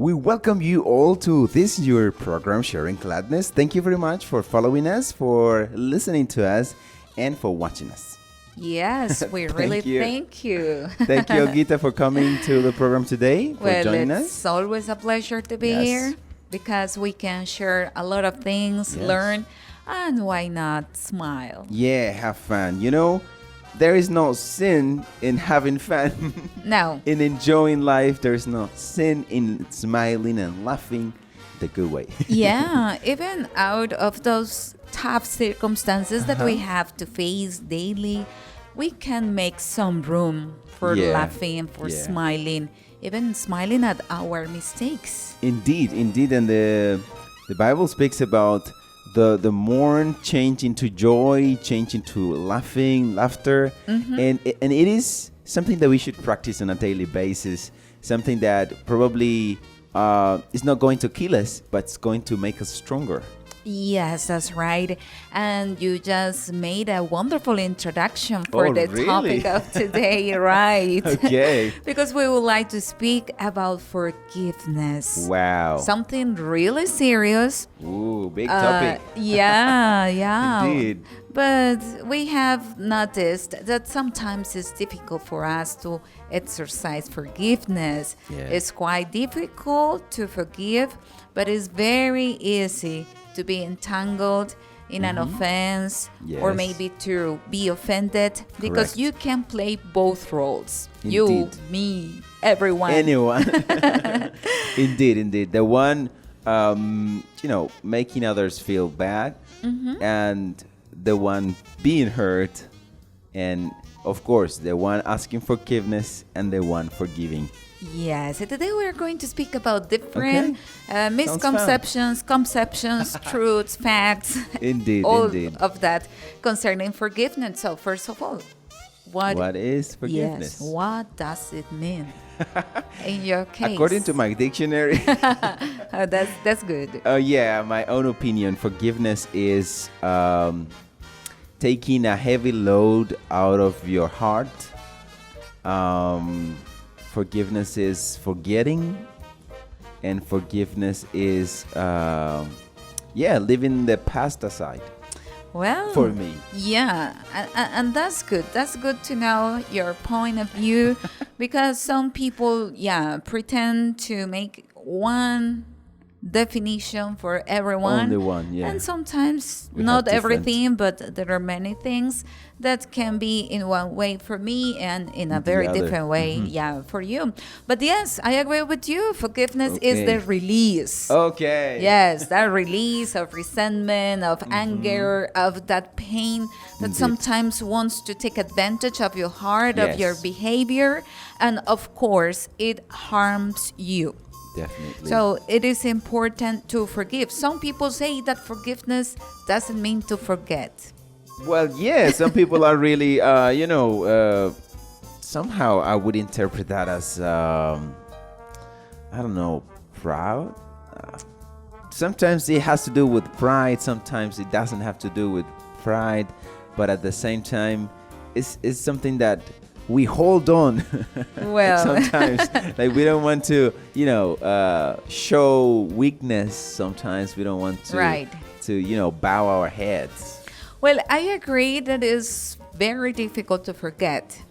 We welcome you all to this your program, Sharing Gladness. Thank you very much for following us, for listening to us, and for watching us. Yes, we really thank you. Thank you, Olguita, for coming to the program today, for joining us. It's always a pleasure to be here because we can share a lot of things, learn, and why not smile? Yeah, have fun. You know, there is no sin in having fun. No. In enjoying life, there is no sin in smiling and laughing the good way. Yeah, even out of those tough circumstances that we have to face daily, we can make some room for laughing, for smiling, even smiling at our mistakes. Indeed. And the Bible speaks about the mourn change into joy, change into laughter. And it is something that we should practice on a daily basis, something that probably is not going to kill us, but it's going to make us stronger. Yes, that's right. And you just made a wonderful introduction for the topic of today, right? Okay. Because we would like to speak about forgiveness. Wow. Something really serious. Ooh, big topic. Yeah. Indeed. But we have noticed that sometimes it's difficult for us to exercise forgiveness. Yeah. It's quite difficult to forgive, but it's very easy to be entangled in an offense or maybe to be offended because you can play both roles. Indeed. You, me, everyone. Anyone. Indeed. The one, making others feel bad and the one being hurt, and of course the one asking forgiveness and the one forgiving. Yes, today we are going to speak about different misconceptions, conceptions, truths, facts, indeed, of that concerning forgiveness. So first of all, what is forgiveness? Yes, what does it mean in your case? According to my dictionary, that's good. My own opinion, forgiveness is taking a heavy load out of your heart. Forgiveness is forgetting, and forgiveness is leaving the past aside. Well, for me, and that's good. That's good to know your point of view, because some people, pretend to make one definition for everyone. Only one, and sometimes not everything, but there are many things that can be in one way for me and in a very different way for you. But yes, I agree with you. Forgiveness is the release. Yes, that release of resentment, of anger, of that pain that sometimes wants to take advantage of your heart, of your behavior, and of course it harms you. Definitely. So it is important to forgive. Some people say that forgiveness doesn't mean to forget. Well, some people are really, somehow I would interpret that as, proud. Sometimes it has to do with pride. Sometimes it doesn't have to do with pride. But at the same time, it's something that we hold on. Well, sometimes like we don't want to, show weakness. Sometimes we don't want to, bow our heads. Well, I agree that it's very difficult to forget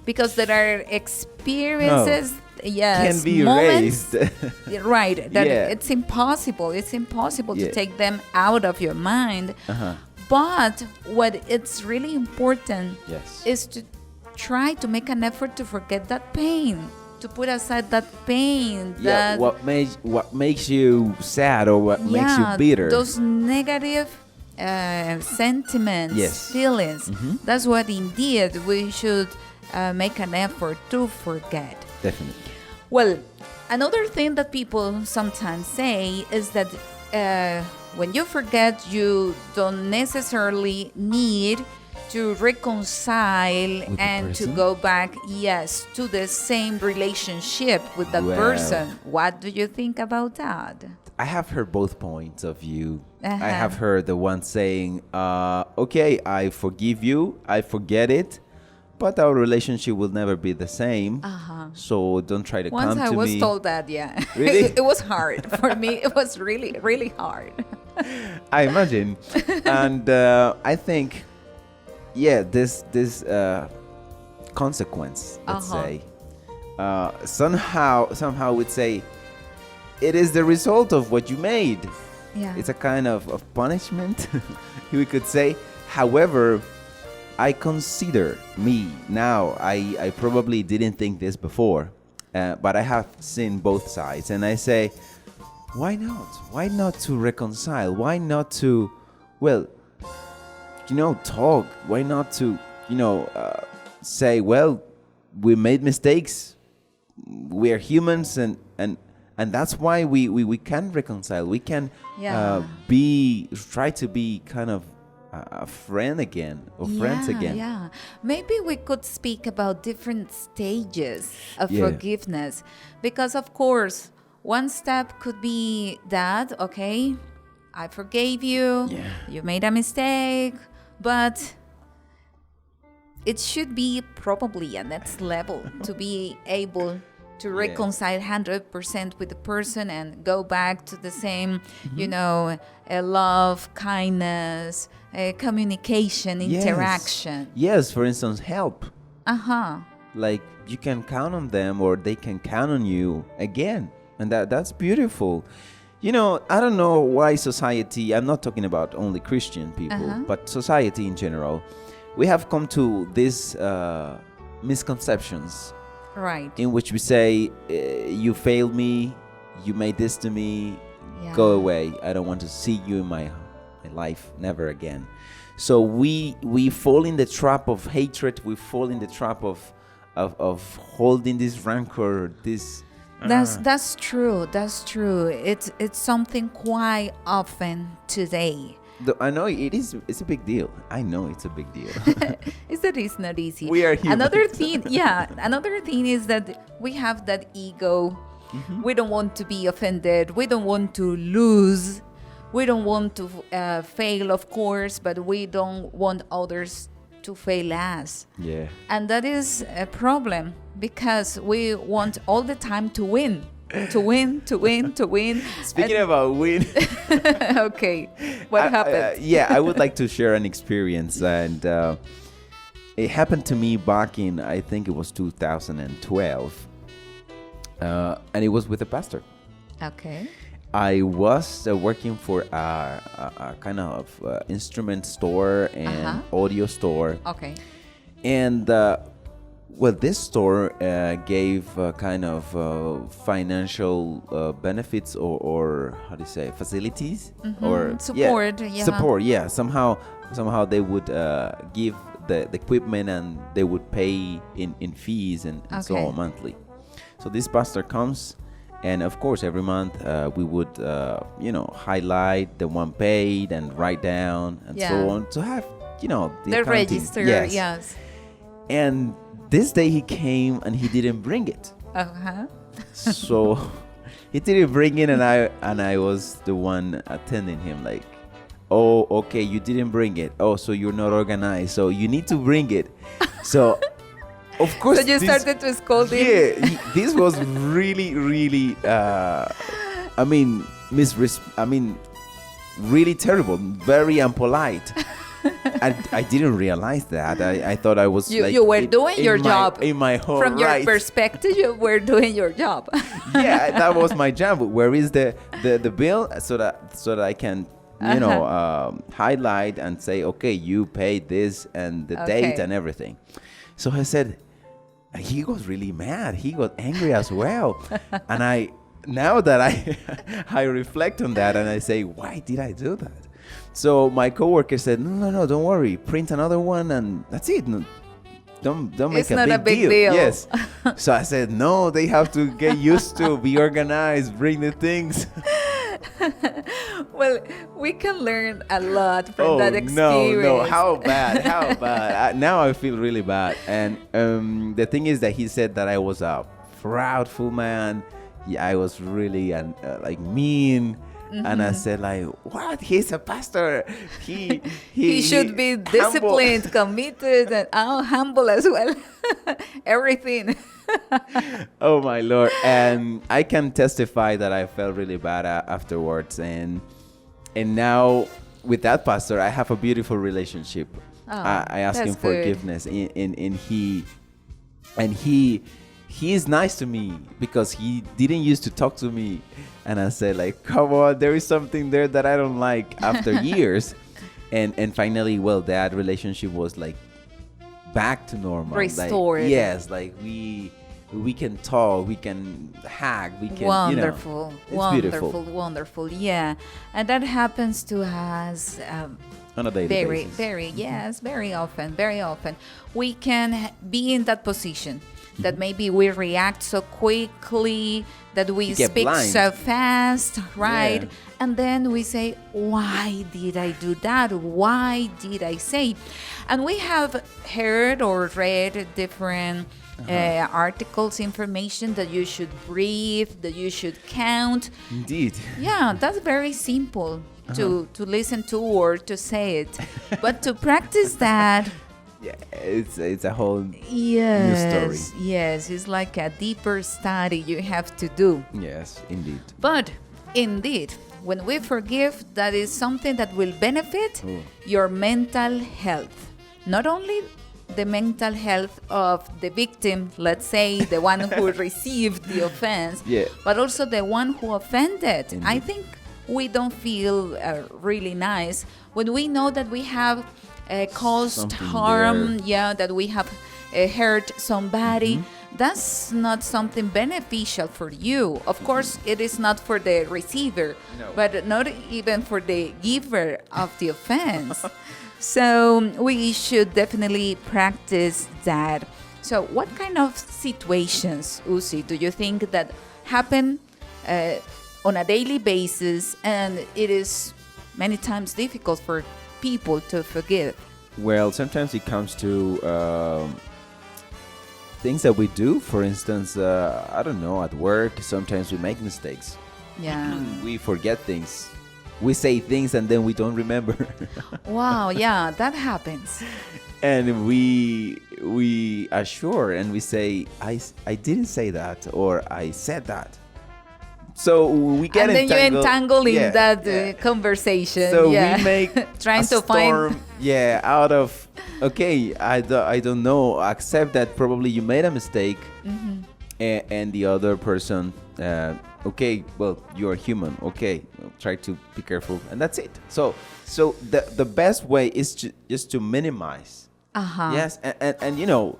because there are experiences, can be moments, erased. right? That it's impossible. It's impossible to take them out of your mind. But what it's really important is to try to make an effort to forget that pain, to put aside that pain. What makes you sad or what makes you bitter? Those negative sentiments, feelings. That's what indeed we should make an effort to forget. Definitely. Well, another thing that people sometimes say is that when you forget, you don't necessarily need to reconcile and to go back, to the same relationship with that person. What do you think about that? I have heard both points of view. I have heard the one saying, okay, I forgive you, I forget it, but our relationship will never be the same. So don't try to come to me. Once I was told that, yeah. Really? It was hard. For me, it was really, really hard. I imagine. And I think, this consequence, let's say, somehow would say, it is the result of what you made. Yeah. It's a kind of punishment, we could say. However, I consider me now, I probably didn't think this before, but I have seen both sides, and I say, why not? Why not to reconcile? Why not to, talk? Why not to, say, we made mistakes. We are humans, and that's why we can reconcile. We can try to be kind of a friend again, or friends again. Yeah, maybe we could speak about different stages of forgiveness, because of course, one step could be that, okay, I forgave you, you made a mistake, but it should be probably a next level to be able to reconcile 100% with the person and go back to the same, love, kindness, communication, interaction. Yes, for instance, help. Like You can count on them, or they can count on you again. And that's beautiful. I don't know why society, I'm not talking about only Christian people, but society in general, we have come to these misconceptions. Right. In which we say, you failed me, you made this to me, go away. I don't want to see you in my life, never again. So we fall in the trap of hatred. We fall in the trap of holding this rancor. That's true. That's true. It's something quite often today. I know it's a big deal. I know it's a big deal. It's not easy. We are human. Another thing is that we have that ego. We don't want to be offended. We don't want to lose. We don't want to fail, of course, but we don't want others to fail us. Yeah. And that is a problem, because we want all the time to win. To win. Speaking about win. Okay, what happened? I would like to share an experience, and it happened to me back in, I think it was 2012, and it was with a pastor. Okay. I was working for a kind of instrument store and audio store. Okay. And this store gave kind of financial benefits, or how do you say, facilities, or support. Support. Yeah, somehow they would give the equipment, and they would pay in fees and so on monthly. So this pastor comes, and of course every month we would highlight the one paid and write down and so on, to have the register. Yes. And this day he came and he didn't bring it. So he didn't bring it, and I was the one attending him, like, oh, okay, you didn't bring it. Oh, so you're not organized. So you need to bring it. So of course. So you started to scold him. Yeah, this was really, really, really terrible, very impolite. I didn't realize that. I thought I was you were doing your job in my home. From your perspective, you were doing your job. Yeah, that was my job. Where is the bill, so that I can highlight and say, okay, you paid this and the date and everything. So I said, he got really mad. He got angry as well. And now that I reflect on that, and I say, why did I do that? So my coworker said, no, don't worry. Print another one, and that's it. No, don't make it's not a big deal. Yes. So I said, no, they have to get used to, be organized, bring the things. Well, we can learn a lot from that experience. No, how bad. Now I feel really bad. And the thing is that he said that I was a proudful man. Yeah, I was really mean. And I said like, what? He's a pastor. He should be disciplined, committed, and humble as well. Everything. Oh my Lord. And I can testify that I felt really bad afterwards. And now with that pastor, I have a beautiful relationship. I ask him forgiveness, and he is nice to me because he didn't used to talk to me. And I said like, come on, there is something there that I don't like after years. And finally, well, that relationship was like back to normal. Restored. Like, yes, like we can talk, we can hag, we can, wonderful, you know, it's beautiful. Wonderful. Yeah. And that happens to us on a daily basis. Very often. We can be in that position that maybe we react so quickly, that we speak so fast, right? Yeah. And then we say, why did I do that? Why did I say? And we have heard or read different articles, information that you should breathe, that you should count. Indeed. Yeah, that's very simple to listen to or to say it. But to practice that, yeah, it's a whole new story. Yes, it's like a deeper study you have to do. Yes, indeed. But indeed, when we forgive, that is something that will benefit your mental health. Not only the mental health of the victim, let's say the one who received the offense, but also the one who offended. Indeed. I think we don't feel really nice when we know that we have caused something harm, that we have hurt somebody. That's not something beneficial for you. Of course, it is not for the receiver, but not even for the giver of the offense. So we should definitely practice that. So what kind of situations, Uzi, do you think that happen on a daily basis, and it is many times difficult for people to forgive? Well, sometimes it comes to things that we do. For instance, I don't know, at work, sometimes we make mistakes. Yeah. We forget things. We say things and then we don't remember. Wow, yeah, that happens. And we assure and we say, I didn't say that, or I said that. So we get entangled. And then you entangle in that conversation. So we make trying to storm, out of, okay, I don't know, accept that probably you made a mistake, and the other person, okay, well, you're human, okay, try to be careful, and that's it. So the best way is just to minimize. Yes, and you know,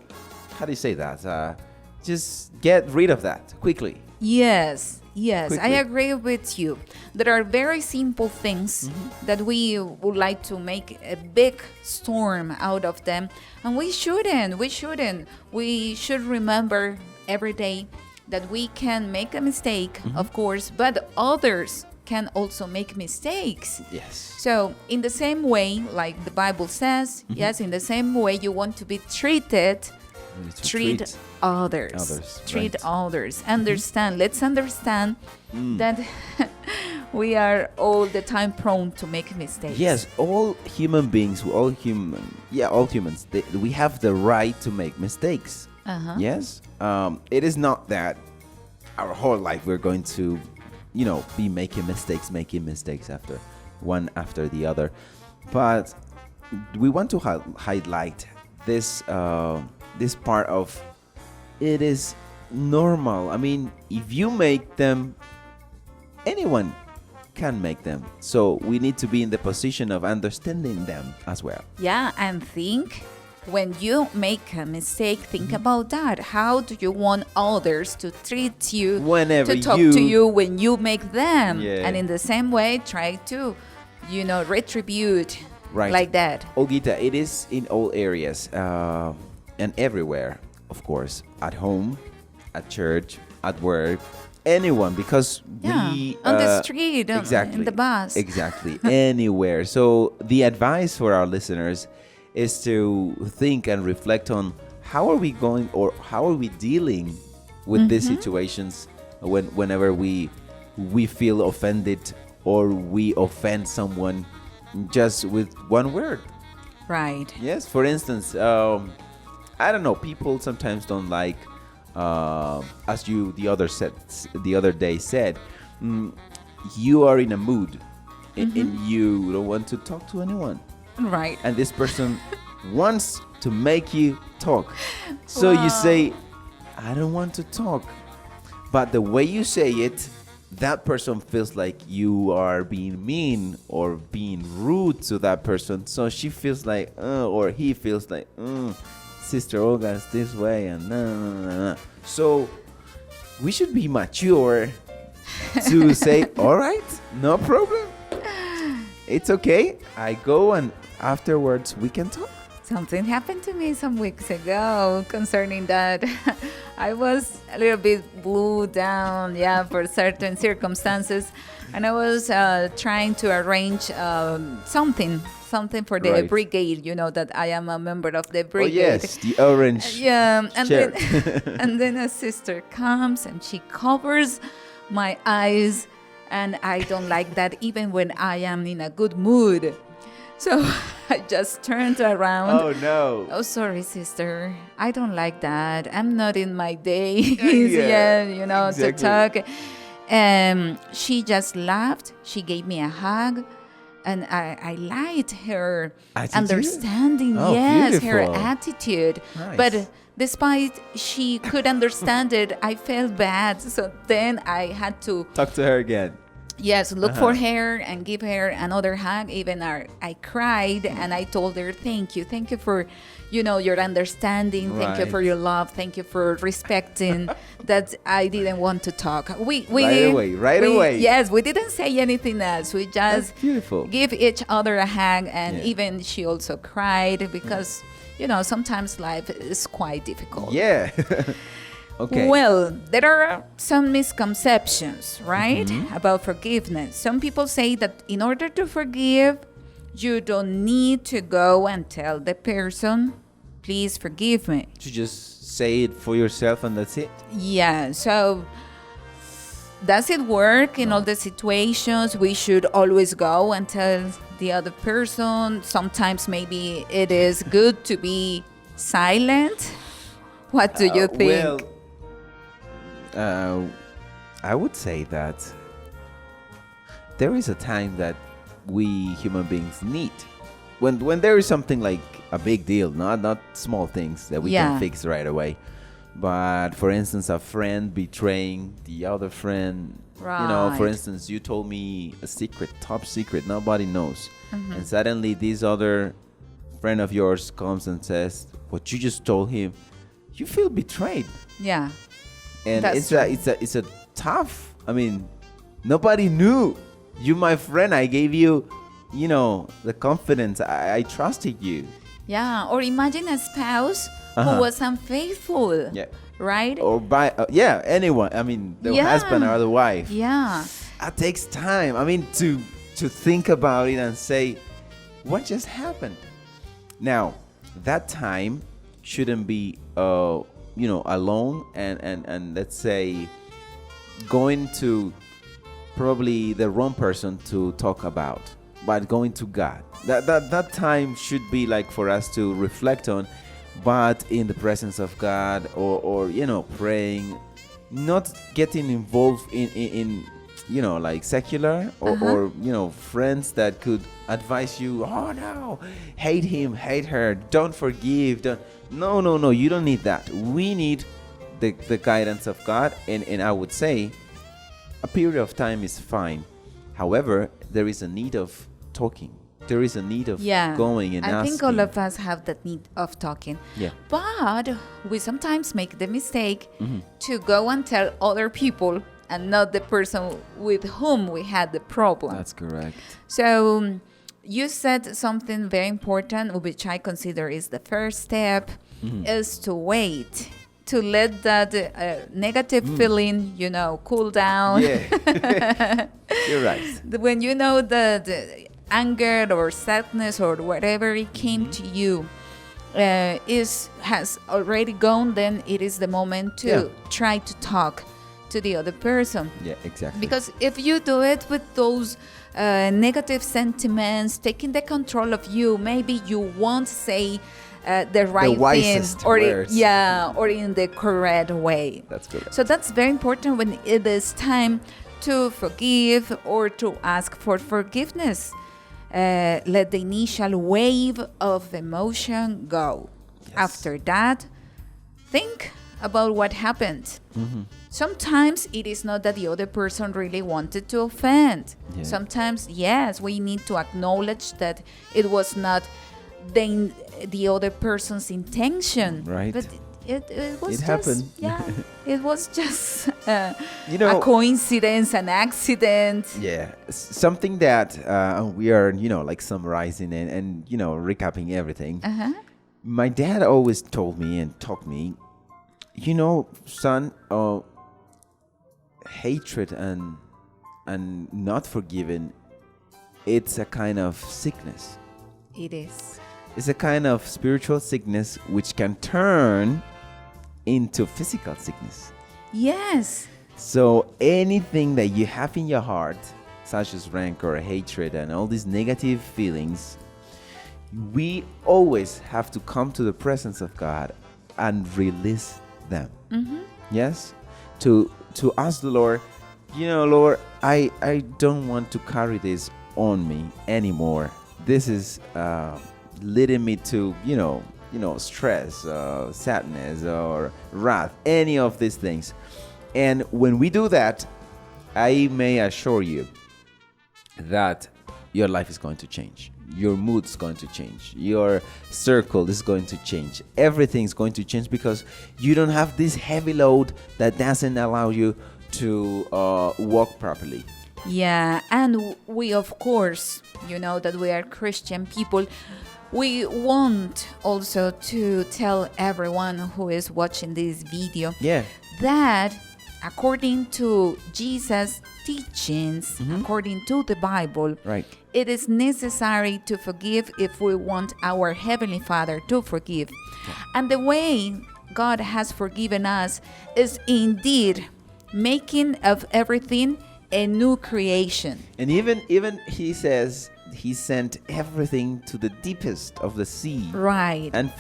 how do you say that? Just get rid of that quickly. Yes, quickly. I agree with you. There are very simple things that we would like to make a big storm out of them, and we shouldn't. We should remember every day that we can make a mistake, of course, but others can also make mistakes. Yes. So in the same way, like the Bible says, in the same way you want to be treated, treat others. Treat others. Understand. Let's understand that we are all the time prone to make mistakes. Yes, all human beings, all humans, we have the right to make mistakes. Yes. It is not that our whole life we're going to, be making mistakes after the other. But we want to highlight this part of it is normal. I mean, if you make them, anyone can make them. So we need to be in the position of understanding them as well. Yeah, and think when you make a mistake, think about that. How do you want others to treat you, whenever to talk to you when you make them? Yeah. And in the same way, try to, retribute like that. Olgita, it is in all areas and everywhere, of course, at home, at church, at work, anyone, because we on the street, exactly, in the bus, exactly, anywhere. So the advice for our listeners is to think and reflect on how are we dealing with these situations whenever we feel offended or we offend someone just with one word. Right. Yes, for instance, I don't know, people sometimes don't like, as you the other day said, you are in a mood and you don't want to talk to anyone. Right. And this person wants to make you talk. So you say, I don't want to talk. But the way you say it, that person feels like you are being mean or being rude to that person. So she feels like, or he feels like, Sister Olga's this way and no. So we should be mature to say, all right, no problem. It's okay. I go and afterwards we can talk. Something happened to me some weeks ago concerning that. I was a little bit blew down, for certain circumstances. And I was trying to arrange something for the brigade. You know that I am a member of the brigade. Oh, yes, the orange and chair. then, and then a sister comes and she covers my eyes. And I don't like that even when I am in a good mood. So I just turned around. Oh, no. Oh, sorry, sister. I don't like that. I'm not in my days yet, exactly. to talk. She just laughed. She gave me a hug. And I liked her understanding. Oh, yes, beautiful. her attitude. Nice. But despite she could understand it, I felt bad. So then I had to talk to her again. Yes, look for her and give her another hug. Even I cried and I told her, thank you for, your understanding. Thank you for your love. Thank you for respecting that I didn't want to talk. We right away. Yes, we didn't say anything else. We just give each other a hug, and even she also cried because, sometimes life is quite difficult. Yeah. Okay. Well, there are some misconceptions, right, about forgiveness. Some people say that in order to forgive, you don't need to go and tell the person, please forgive me. To just say it for yourself and that's it? Yeah, so does it work in all the situations? We should always go and tell the other person. Sometimes maybe it is good to be silent. What do you think? Well, I would say that there is a time that we human beings need. When there is something like a big deal, not small things that we can fix right away. But for instance, a friend betraying the other friend. Right. For instance, you told me a secret, top secret, nobody knows. And suddenly this other friend of yours comes and says what you just told him. You feel betrayed. Yeah. And it's a tough. I mean, nobody knew. You, my friend, I gave you, the confidence. I trusted you. Yeah. Or imagine a spouse who was unfaithful. Yeah. Right? Or anyone. I mean, the husband or the wife. Yeah. That takes time. I mean, to think about it and say, what just happened? Now, that time shouldn't be alone and let's say going to probably the wrong person to talk about, but going to God. That time should be like for us to reflect on, but in the presence of God or praying, not getting involved in like secular or friends that could advise you, oh no, hate him, hate her, don't forgive, no, you don't need that. We need the guidance of God, and I would say a period of time is fine. However, there is a need of talking. There is a need of going and asking. I think all of us have that need of talking. Yeah. But we sometimes make the mistake to go and tell other people and not the person with whom we had the problem. That's correct. So you said something very important, which I consider is the first step, is to wait, to let that negative feeling, cool down. Yeah, you're right. When you know that anger or sadness or whatever it came to you has already gone, then it is the moment to try to talk to the other person. Yeah, exactly. Because if you do it with those negative sentiments, taking the control of you, maybe you won't say the right thing, or or in the correct way. That's good. So that's very important when it is time to forgive or to ask for forgiveness. Let the initial wave of emotion go. Yes. After that, think about what happened. Sometimes it is not that the other person really wanted to offend. Yeah. Sometimes, yes, we need to acknowledge that it was not the other person's intention. Right. But it was just happened. Yeah, it was just a coincidence, an accident. Yeah, something that we are, like summarizing and recapping everything. My dad always told me and taught me, son, hatred and not forgiving, it's a kind of sickness. It is. It's a kind of spiritual sickness which can turn into physical sickness. Yes. So anything that you have in your heart, such as rancor, hatred, and all these negative feelings, we always have to come to the presence of God and release them. Yes? To ask the Lord, Lord, I don't want to carry this on me anymore. This is leading me to, stress, sadness, or wrath, any of these things. And when we do that, I may assure you that your life is going to change. Your mood is going to change. Your circle is going to change. Everything's going to change because you don't have this heavy load that doesn't allow you to walk properly. Yeah, and we, of course, that we are Christian people. We want also to tell everyone who is watching this video that according to Jesus' teachings, according to the Bible, it is necessary to forgive if we want our Heavenly Father to forgive. And the way God has forgiven us is indeed making of everything a new creation. And even he says he sent everything to the deepest of the sea. Right. And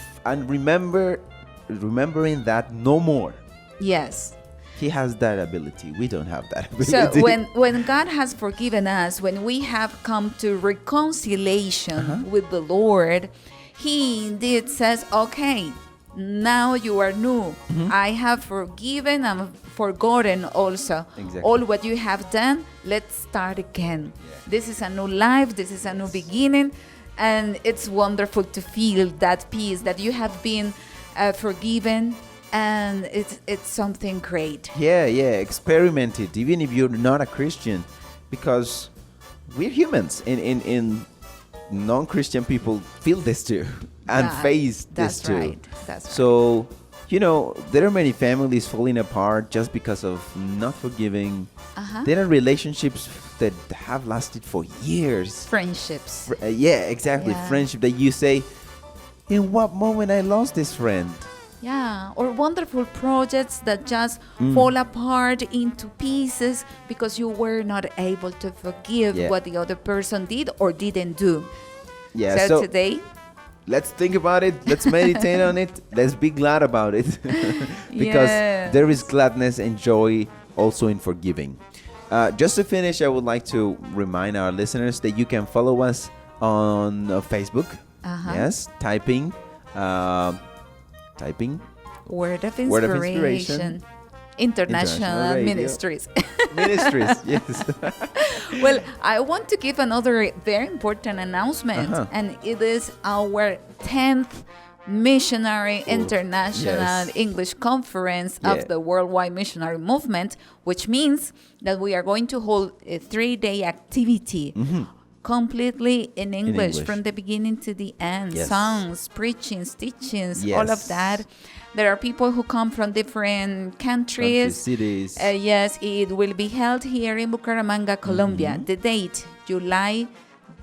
remembering that no more. Yes. He has that ability. We don't have that ability. So when God has forgiven us, when we have come to reconciliation with the Lord, He indeed says, okay, now you are new. I have forgiven and forgotten also all what you have done. Let's start again. Yeah. This is a new life. This is a new beginning. And it's wonderful to feel that peace that you have been forgiven. And it's something great. Yeah. Experiment it, even if you're not a Christian, because we're humans. In non-Christian people feel this too and face this too. Right. That's right. So, there are many families falling apart just because of not forgiving. There are relationships that have lasted for years. Friendships. Exactly. Yeah. Friendship that you say, in what moment I lost this friend? Yeah, or wonderful projects that just fall apart into pieces because you were not able to forgive what the other person did or didn't do. Yeah, so today, let's think about it. Let's meditate on it. Let's be glad about it. Because there is gladness and joy also in forgiving. Just to finish, I would like to remind our listeners that you can follow us on Facebook. Yes, typing Word of Inspiration. International Ministries. Ministries, yes. Well, I want to give another very important announcement, and it is our 10th Missionary International English Conference of the Worldwide Missionary Movement, which means that we are going to hold a 3-day activity completely in English from the beginning to the end. Songs, preachings, teachings, all of that. There are people who come from different countries. Cities. Yes, it will be held here in Bucaramanga, Colombia. The date, July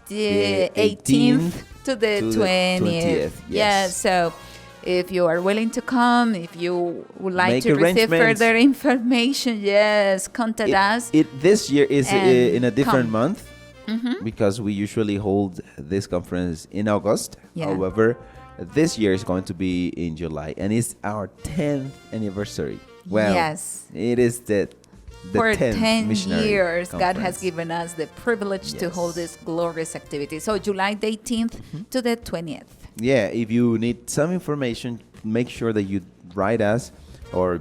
the 18th to the 20th. Yes, so If you are willing to come, if you would like Make to receive arrangements. further information, yes, contact us. This year is and in a different come. month because we usually hold this conference in August. Yeah. However, this year is going to be in July, and it's our 10th anniversary. Well, Yes. it is the For 10th 10 missionary years, God has conference. given us the privilege to Yes. hold this glorious activity. So July the 18th to the 20th. Yeah, if you need some information, make sure that you write us or,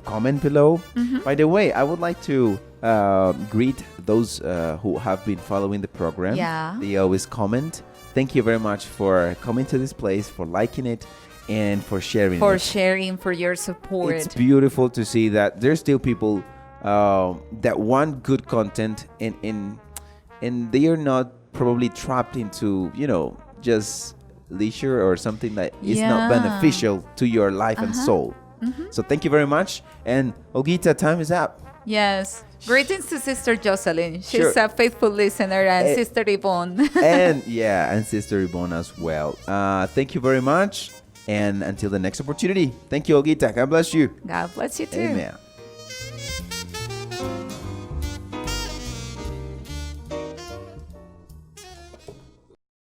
comment below. By the way, I would like to greet those who have been following the program. Yeah. They always comment. Thank you very much for coming to this place, for liking it, and for sharing For it. sharing, for your support. It's beautiful to see that there's still people that want good content and they are not probably trapped into, just leisure or something that is not Yeah. beneficial to your life and soul. So thank you very much. And Olgita, time is up. Yes. Greetings to Sister Jocelyn. She's Sure. a faithful listener, and Sister Yvonne. and Sister Yvonne as well. Thank you very much. And until the next opportunity, thank you, Olgita. God bless you. God bless you too. Amen.